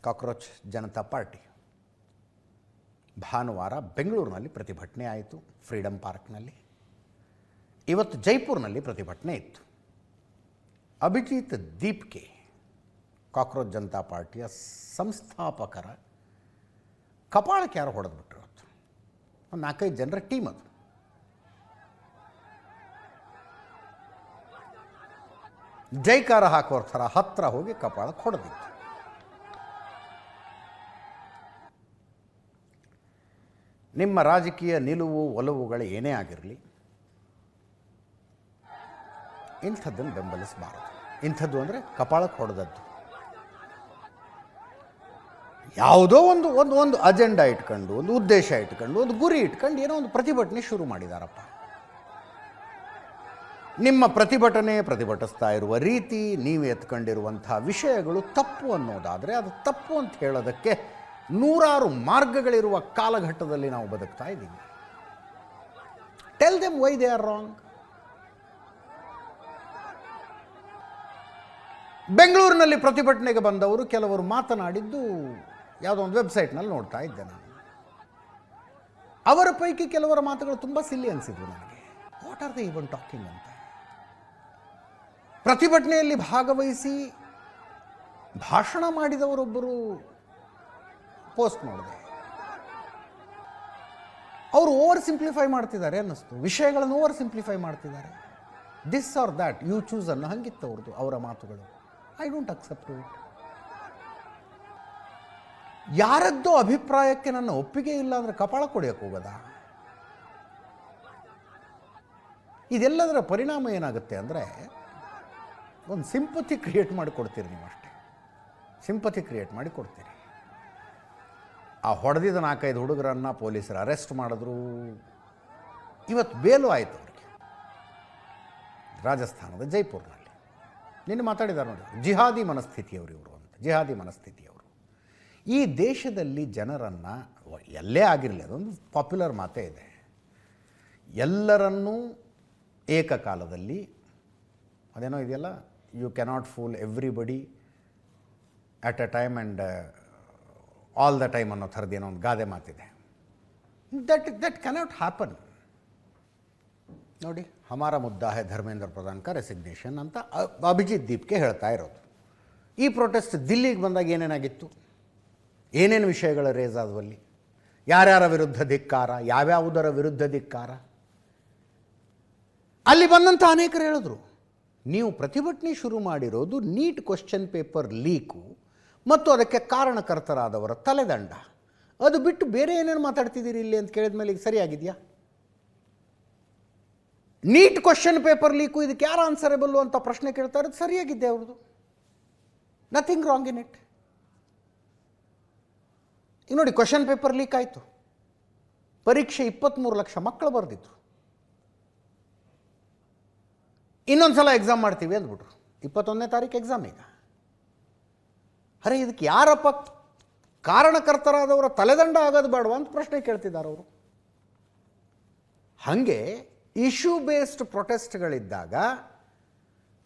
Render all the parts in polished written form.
Cockroach Janata party ಭಾನುವಾರ ಬೆಂಗಳೂರಿನಲ್ಲಿ ಪ್ರತಿಭಟನೆ ಆಯಿತು, ಫ್ರೀಡಮ್ ಪಾರ್ಕ್ನಲ್ಲಿ. ಇವತ್ತು ಜೈಪುರ್ನಲ್ಲಿ ಪ್ರತಿಭಟನೆ ಇತ್ತು. ಅಭಿಜಿತ್ ದೀಪ್ಗೆ, ಕಾಕ್ರೋಚ್ ಜನತಾ ಪಾರ್ಟಿಯ ಸಂಸ್ಥಾಪಕರ ಕಪಾಳಕ್ಕೆ ಯಾರು ಹೊಡೆದ್ಬಿಟ್ರು. ಇವತ್ತು ಒಂದು 4-5 ಜನರ ಟೀಮ್ ಅದು. ಜೈಕಾರ ಹಾಕೋರ ಥರ ಹತ್ತಿರ ಹೋಗಿ ಕಪಾಳಕ್ಕೆ ಹೊಡೆದಿತ್ತು. ನಿಮ್ಮ ರಾಜಕೀಯ ನಿಲುವು ಒಲವುಗಳು ಏನೇ ಆಗಿರಲಿ, ಇಂಥದ್ದನ್ನು ಬೆಂಬಲಿಸಬಾರದು. ಇಂಥದ್ದು ಅಂದರೆ ಕಪಾಳಕ್ಕೆ ಹೊಡೆದದ್ದು. ಯಾವುದೋ ಒಂದು ಒಂದು ಒಂದು ಅಜೆಂಡಾ ಇಟ್ಕೊಂಡು, ಒಂದು ಉದ್ದೇಶ ಇಟ್ಕೊಂಡು, ಒಂದು ಗುರಿ ಇಟ್ಕೊಂಡು ಏನೋ ಒಂದು ಪ್ರತಿಭಟನೆ ಶುರು ಮಾಡಿದಾರಪ್ಪ. ನಿಮ್ಮ ಪ್ರತಿಭಟಿಸ್ತಾ ಇರುವ ರೀತಿ, ನೀವು ಎತ್ಕೊಂಡಿರುವಂಥ ವಿಷಯಗಳು ತಪ್ಪು ಅನ್ನೋದಾದರೆ ಅದು ತಪ್ಪು ಅಂತ ಹೇಳೋದಕ್ಕೆ ನೂರಾರು ಮಾರ್ಗಗಳಿರುವ ಕಾಲಘಟ್ಟದಲ್ಲಿ ನಾವು ಬದುಕ್ತಾ ಇದ್ದೀವಿ. Tell them why they are wrong. ಬೆಂಗಳೂರಿನಲ್ಲಿ ಪ್ರತಿಭಟನೆಗೆ ಬಂದವರು ಕೆಲವರು ಮಾತನಾಡಿದ್ದು ಯಾವುದೋ ಒಂದು ವೆಬ್ಸೈಟ್ನಲ್ಲಿ ನೋಡ್ತಾ ಇದ್ದೆ ನಾನು. ಅವರ ಪೈಕಿ ಕೆಲವರ ಮಾತುಗಳು ತುಂಬ ಸಿಲ್ಲಿ ಅನಿಸಿದ್ವು ನನಗೆ. What are they even talking ಅಂತ. ಪ್ರತಿಭಟನೆಯಲ್ಲಿ ಭಾಗವಹಿಸಿ ಭಾಷಣ ಮಾಡಿದವರೊಬ್ಬರು ಪೋಸ್ಟ್ ಮಾಡಿದೆ. ಅವರು ಓವರ್ ಸಿಂಪ್ಲಿಫೈ ಮಾಡ್ತಿದ್ದಾರೆ ಅನ್ನಿಸ್ತು. ವಿಷಯಗಳನ್ನು ಓವರ್ ಸಿಂಪ್ಲಿಫೈ ಮಾಡ್ತಿದ್ದಾರೆ. This are that you choose ಅನ್ನೋ ಹಂಗಿತ್ತು ಅವ್ರದ್ದು, ಅವರ ಮಾತುಗಳು. I don't accept it. ಯಾರದ್ದೋ ಅಭಿಪ್ರಾಯಕ್ಕೆ ನನ್ನ ಒಪ್ಪಿಗೆ ಇಲ್ಲ ಅಂದರೆ ಕಪಾಳ ಕೊಡೋಕ್ಕೆ ಹೋಗೋದ? ಇದೆಲ್ಲದರ ಪರಿಣಾಮ ಏನಾಗುತ್ತೆ ಅಂದರೆ, ಒಂದು ಸಿಂಪತಿ ಕ್ರಿಯೇಟ್ ಮಾಡಿ ಕೊಡ್ತೀರಿ ನೀವು ಅಷ್ಟೇ. ಸಿಂಪತಿ ಕ್ರಿಯೇಟ್ ಮಾಡಿ ಕೊಡ್ತೀರಿ. ಆ ಹೊಡೆದಿದ್ದ 4-5 ಹುಡುಗರನ್ನು ಪೊಲೀಸರು ಅರೆಸ್ಟ್ ಮಾಡಿದ್ರು. ಇವತ್ತು ಬೇಲು ಆಯಿತು ಅವರಿಗೆ, ರಾಜಸ್ಥಾನದ ಜೈಪುರ್ನಲ್ಲಿ. ನಿನ್ನೆ ಮಾತಾಡಿದ್ದಾರೆ ನೋಡಿ, ಜಿಹಾದಿ ಮನಸ್ಥಿತಿಯವರು ಇವರು ಅಂತ. ಜಿಹಾದಿ ಮನಸ್ಥಿತಿಯವರು ಈ ದೇಶದಲ್ಲಿ ಜನರನ್ನು, ಎಲ್ಲೇ ಆಗಿರಲಿ, ಅದೊಂದು ಪಾಪ್ಯುಲರ್ ಮಾತೇ ಇದೆ, ಎಲ್ಲರನ್ನೂ ಏಕಕಾಲದಲ್ಲಿ, ಅದೇನೋ ಇದೆಯಲ್ಲ, you cannot fool everybody at a time and all the time ಅನ್ನೋ ಥರದ್ದೇನೋ ಒಂದು ಗಾದೆ ಮಾತಿದೆ. That cannot happen. ನೋಡಿ, ಹಮಾರ ಮುದ್ದಾ ಹೈ ಧರ್ಮೇಂದ್ರ ಪ್ರಧಾನ್ ಕಾ ರೆಸಿಗ್ನೇಷನ್ ಅಂತ ಅಭಿಜಿತ್ ದೀಪ್ಗೆ ಹೇಳ್ತಾ ಇರೋದು. ಈ ಪ್ರೊಟೆಸ್ಟ್ ದಿಲ್ಲಿಗೆ ಬಂದಾಗ ಏನೇನಾಗಿತ್ತು, ಏನೇನು ವಿಷಯಗಳ ರೇಸ್ ಆದವಲ್ಲಿ, ಯಾರ್ಯಾರ ವಿರುದ್ಧ ಧಿಕ್ಕಾರ, ಯಾವ್ಯಾವುದರ ವಿರುದ್ಧ ಧಿಕ್ಕಾರ. ಅಲ್ಲಿ ಬಂದಂಥ ಅನೇಕರು ಹೇಳಿದ್ರು, ನೀವು ಪ್ರತಿಭಟನೆ ಶುರು ಮಾಡಿರೋದು ನೀಟ್ ಕ್ವಶನ್ ಪೇಪರ್ ಲೀಕು ಮತ್ತು ಅದಕ್ಕೆ ಕಾರಣಕರ್ತರಾದವರ ತಲೆದಂಡ. ಅದು ಬಿಟ್ಟು ಬೇರೆ ಏನೇನು ಮಾತಾಡ್ತಿದ್ದೀರಿ ಇಲ್ಲಿ ಅಂತ ಕೇಳಿದ ಮೇಲೆ ಈಗ ಸರಿಯಾಗಿದೆಯಾ? ನೀಟ್ ಕ್ವಶನ್ ಪೇಪರ್ ಲೀಕು, ಇದಕ್ಕೆ ಯಾರು ಆನ್ಸರೇಬಲ್ಲು ಅಂತ ಪ್ರಶ್ನೆ ಕೇಳ್ತಾ ಇರೋದು ಸರಿಯಾಗಿದ್ದೆ ಅವ್ರದ್ದು. Nothing wrong in it. ಈಗ ನೋಡಿ, ಕ್ವಶನ್ ಪೇಪರ್ ಲೀಕ್ ಆಯಿತು. ಪರೀಕ್ಷೆ 23 ಲಕ್ಷ ಮಕ್ಕಳು ಬರೆದಿದ್ರು. ಇನ್ನೊಂದು ಸಲ ಎಕ್ಸಾಮ್ ಮಾಡ್ತೀವಿ ಅಂದ್ಬಿಟ್ರು. 21ನೇ ತಾರೀಕು ಎಕ್ಸಾಮ್ ಈಗ. ಅರೆ, ಇದಕ್ಕೆ ಯಾರಪ್ಪ ಕಾರಣಕರ್ತರಾದವರ ತಲೆದಂಡ ಆಗೋದು ಬೇಡವಾ ಅಂತ ಪ್ರಶ್ನೆ ಕೇಳ್ತಿದ್ದಾರೆ ಅವರು. ಹಾಗೆ ಇಶ್ಯೂ ಬೇಸ್ಡ್ ಪ್ರೊಟೆಸ್ಟ್ಗಳಿದ್ದಾಗ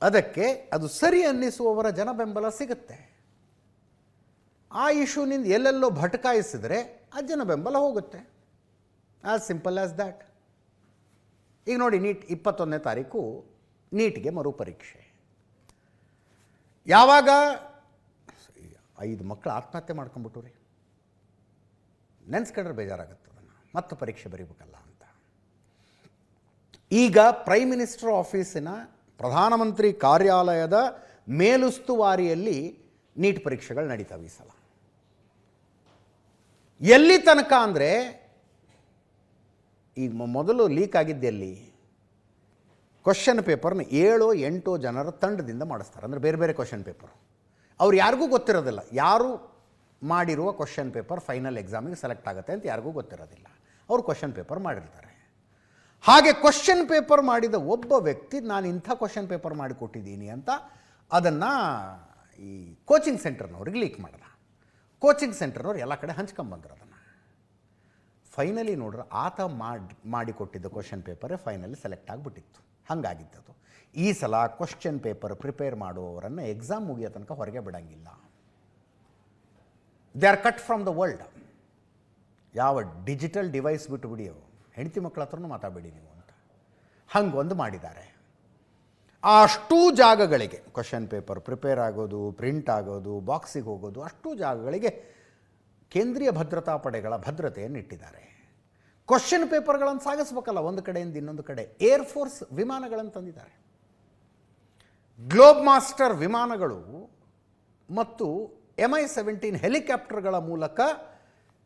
ಅದಕ್ಕೆ ಅದು ಸರಿ ಅನ್ನಿಸುವವರ ಜನ ಬೆಂಬಲ ಸಿಗುತ್ತೆ. ಆ ಇಶ್ಯೂನಿಂದ ಎಲ್ಲೆಲ್ಲೋ ಭಟ್ಕಾಯಿಸಿದರೆ ಆ ಜನ ಬೆಂಬಲ ಹೋಗುತ್ತೆ. As simple as that. ಈಗ ನೋಡಿ, ನೀಟ್ 21ನೇ ತಾರೀಕು ನೀಟ್ಗೆ ಮರುಪರೀಕ್ಷೆ. ಯಾವಾಗ 5 ಮಕ್ಕಳು ಆತ್ಮಹತ್ಯೆ ಮಾಡ್ಕೊಂಬಿಟ್ಟು ರೀ, ನೆನೆಸ್ಕೊಂಡ್ರೆ ಬೇಜಾರಾಗುತ್ತೆ. ಅದನ್ನು ಮತ್ತೆ ಪರೀಕ್ಷೆ ಬರೀಬೇಕಲ್ಲ ಅಂತ. ಈಗ ಪ್ರೈಮ್ ಮಿನಿಸ್ಟರ್ ಆಫೀಸಿನ ಪ್ರಧಾನಮಂತ್ರಿ ಕಾರ್ಯಾಲಯದ ಮೇಲುಸ್ತುವಾರಿಯಲ್ಲಿ ನೀಟ್ ಪರೀಕ್ಷೆಗಳು ನಡೀತಾವೆ ಈ ಸಲ. ಎಲ್ಲಿ ತನಕ ಅಂದರೆ, ಈಗ ಮೊದಲು ಲೀಕ್ ಆಗಿದ್ದೆಲ್ಲಿ, ಕ್ವಶನ್ ಪೇಪರ್ನ 7-8 ಜನರ ತಂಡದಿಂದ ಮಾಡಿಸ್ತಾರೆ. ಅಂದರೆ ಬೇರೆ ಬೇರೆ ಕ್ವಶನ್ ಪೇಪರ್. ಅವ್ರು ಯಾರಿಗೂ ಗೊತ್ತಿರೋದಿಲ್ಲ ಯಾರು ಮಾಡಿರುವ ಕ್ವಶನ್ ಪೇಪರ್ ಫೈನಲ್ ಎಕ್ಸಾಮಿಗೆ ಸೆಲೆಕ್ಟ್ ಆಗುತ್ತೆ ಅಂತ ಯಾರಿಗೂ ಗೊತ್ತಿರೋದಿಲ್ಲ. ಅವರು ಕ್ವಶನ್ ಪೇಪರ್ ಮಾಡಿರ್ತಾರೆ. ಹಾಗೆ ಕ್ವಶನ್ ಪೇಪರ್ ಮಾಡಿದ ಒಬ್ಬ ವ್ಯಕ್ತಿ, ನಾನು ಇಂಥ ಕ್ವಶನ್ ಪೇಪರ್ ಮಾಡಿಕೊಟ್ಟಿದ್ದೀನಿ ಅಂತ ಅದನ್ನು ಈ ಕೋಚಿಂಗ್ ಸೆಂಟರ್ನವ್ರಿಗೆ ಲೀಕ್ ಮಾಡಿದ. ಕೋಚಿಂಗ್ ಸೆಂಟರ್ನವ್ರು ಎಲ್ಲ ಕಡೆ ಹಂಚ್ಕೊಂಬಂದ್ರು ಅದನ್ನು. ಫೈನಲಿ ನೋಡ್ರೆ ಆತ ಮಾಡಿಕೊಟ್ಟಿದ್ದ ಕ್ವಶನ್ ಪೇಪರೇ ಫೈನಲಿ ಸೆಲೆಕ್ಟ್ ಆಗಿಬಿಟ್ಟಿತ್ತು. ಹಾಗಾಗಿದ್ದದು. ಈ ಸಲ ಕ್ವಶನ್ ಪೇಪರ್ ಪ್ರಿಪೇರ್ ಮಾಡುವವರನ್ನು ಎಕ್ಸಾಮ್ ಮುಗಿಯೋ ತನಕ ಹೊರಗೆ ಬಿಡೋಂಗಿಲ್ಲ. They are cut from the world. ಯಾವ ಡಿಜಿಟಲ್ ಡಿವೈಸ್ ಬಿಟ್ಟು ಬಿಡಿ, ಅವು ಹೆಂಡತಿ ಮಕ್ಕಳ ಹತ್ರನೂ ಮಾತಾಡಬೇಡಿ ನೀವು ಅಂತ ಹಂಗೊಂದು ಮಾಡಿದ್ದಾರೆ. ಅಷ್ಟೂ ಜಾಗಗಳಿಗೆ ಕ್ವಶನ್ ಪೇಪರ್ ಪ್ರಿಪೇರ್ ಆಗೋದು, ಪ್ರಿಂಟ್ ಆಗೋದು, ಬಾಕ್ಸಿಗೆ ಹೋಗೋದು, ಅಷ್ಟೂ ಜಾಗಗಳಿಗೆ ಕೇಂದ್ರೀಯ ಭದ್ರತಾ ಪಡೆಗಳ ಭದ್ರತೆಯನ್ನು ಇಟ್ಟಿದ್ದಾರೆ. ಕ್ವಶನ್ ಪೇಪರ್ಗಳನ್ನು ಸಾಗಿಸ್ಬೇಕಲ್ಲ ಒಂದು ಕಡೆಯಿಂದ ಇನ್ನೊಂದು ಕಡೆ. ಏರ್ಫೋರ್ಸ್ ವಿಮಾನಗಳನ್ನು ತಂದಿದ್ದಾರೆ. ಗ್ಲೋಬ್ ಮಾಸ್ಟರ್ ವಿಮಾನಗಳು ಮತ್ತು MI-17 ಹೆಲಿಕಾಪ್ಟರ್ಗಳ ಮೂಲಕ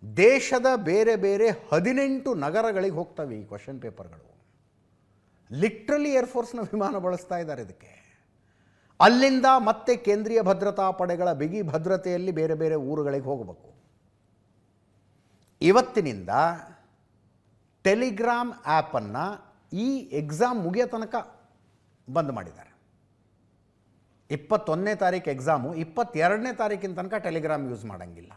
ದೇಶದ ಬೇರೆ ಬೇರೆ 18 ನಗರಗಳಿಗೆ ಹೋಗ್ತವೆ ಈ ಕ್ವಶನ್ ಪೇಪರ್ಗಳು. ಲಿಟ್ರಲಿ ಏರ್ಫೋರ್ಸ್ನ ವಿಮಾನ ಬಳಸ್ತಾ ಇದ್ದಾರೆ ಇದಕ್ಕೆ. ಅಲ್ಲಿಂದ ಮತ್ತೆ ಕೇಂದ್ರೀಯ ಭದ್ರತಾ ಪಡೆಗಳ ಬಿಗಿ ಭದ್ರತೆಯಲ್ಲಿ ಬೇರೆ ಬೇರೆ ಊರುಗಳಿಗೆ ಹೋಗಬೇಕು. ಇವತ್ತಿನಿಂದ ಟೆಲಿಗ್ರಾಮ್ ಆ್ಯಪನ್ನು ಈ ಎಕ್ಸಾಮ್ ಮುಗಿಯೋ ತನಕ ಬಂದ್ ಮಾಡಿದ್ದಾರೆ. 21ನೇ ತಾರೀಕು ಎಕ್ಸಾಮು, 22ನೇ ತಾರೀಕಿನ ತನಕ ಟೆಲಿಗ್ರಾಮ್ ಯೂಸ್ ಮಾಡೋಂಗಿಲ್ಲ.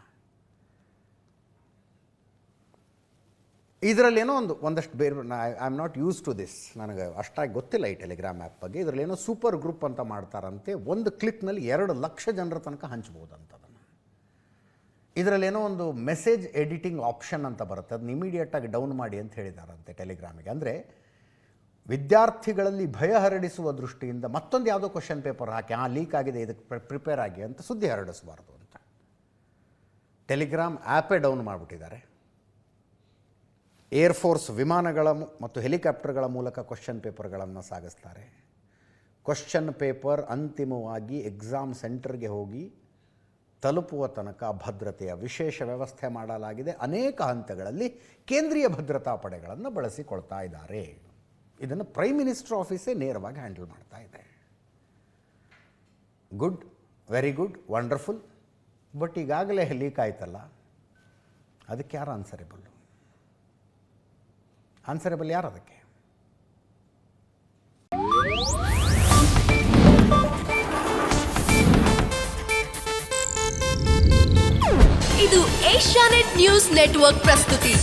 ಇದರಲ್ಲೇನೋ ಒಂದಷ್ಟು ಬೇರೆ, I am not use to this, ನನಗೆ ಅಷ್ಟಾಗಿ ಗೊತ್ತಿಲ್ಲ ಈ ಟೆಲಿಗ್ರಾಮ್ ಆ್ಯಪ್ ಬಗ್ಗೆ. ಇದರಲ್ಲೇನೋ ಸೂಪರ್ ಗ್ರೂಪ್ ಅಂತ ಮಾಡ್ತಾರಂತೆ. ಒಂದು ಕ್ಲಿಕ್ನಲ್ಲಿ 2 ಲಕ್ಷ ಜನರ ತನಕ ಹಂಚ್ಬೋದಂತದನ್ನು. ಇದರಲ್ಲೇನೋ ಒಂದು ಮೆಸೇಜ್ ಎಡಿಟಿಂಗ್ ಆಪ್ಷನ್ ಅಂತ ಬರುತ್ತೆ, ಅದನ್ನ ಇಮಿಡಿಯೇಟಾಗಿ ಡೌನ್ ಮಾಡಿ ಅಂತ ಹೇಳಿದಾರಂತೆ ಟೆಲಿಗ್ರಾಮಿಗೆ. ಅಂದರೆ ವಿದ್ಯಾರ್ಥಿಗಳಲ್ಲಿ ಭಯ ಹರಡಿಸುವ ದೃಷ್ಟಿಯಿಂದ ಮತ್ತೊಂದು ಯಾವುದೋ ಕ್ವಶನ್ ಪೇಪರ್ ಹಾಕಿ ಲೀಕ್ ಆಗಿದೆ ಇದಕ್ಕೆ ಪ್ರಿಪೇರ್ ಆಗಿ ಅಂತ ಸುದ್ದಿ ಹರಡಿಸಬಾರ್ದು ಅಂತ ಟೆಲಿಗ್ರಾಮ್ ಆ್ಯಪೇ ಡೌನ್ ಮಾಡಿಬಿಟ್ಟಿದ್ದಾರೆ. ಏರ್ಫೋರ್ಸ್ ವಿಮಾನಗಳ ಮತ್ತು ಹೆಲಿಕಾಪ್ಟರ್ಗಳ ಮೂಲಕ ಕ್ವಶನ್ ಪೇಪರ್ಗಳನ್ನು ಸಾಗಿಸ್ತಾರೆ. ಕ್ವಶನ್ ಪೇಪರ್ ಅಂತಿಮವಾಗಿ ಎಕ್ಸಾಮ್ ಸೆಂಟರ್ಗೆ ಹೋಗಿ ತಲುಪುವ ತನಕ ಭದ್ರತೆಯ ವಿಶೇಷ ವ್ಯವಸ್ಥೆ ಮಾಡಲಾಗಿದೆ. ಅನೇಕ ಹಂತಗಳಲ್ಲಿ ಕೇಂದ್ರೀಯ ಭದ್ರತಾ ಪಡೆಗಳನ್ನು ಬಳಸಿಕೊಳ್ತಾ ಇದ್ದಾರೆ. ಇದನ್ನು ಪ್ರೈಮ್ ಮಿನಿಸ್ಟರ್ ಆಫೀಸೇ ನೇರವಾಗಿ ಹ್ಯಾಂಡಲ್ ಮಾಡ್ತಾ ಇದೆ. Good, very good, wonderful. But ಈಗಾಗಲೇ ಲೀಕ್ ಆಯ್ತಲ್ಲ, ಅದಕ್ಕೆ ಯಾರು ಆನ್ಸರೇಬಲ್ಲು? ಆನ್ಸರೇಬಲ್ ಯಾರು ಅದಕ್ಕೆ? ಇದು ಏಷ್ಯಾನೆಟ್ ನ್ಯೂಸ್ ನೆಟ್ವರ್ಕ್ ಪ್ರಸ್ತುತಿ.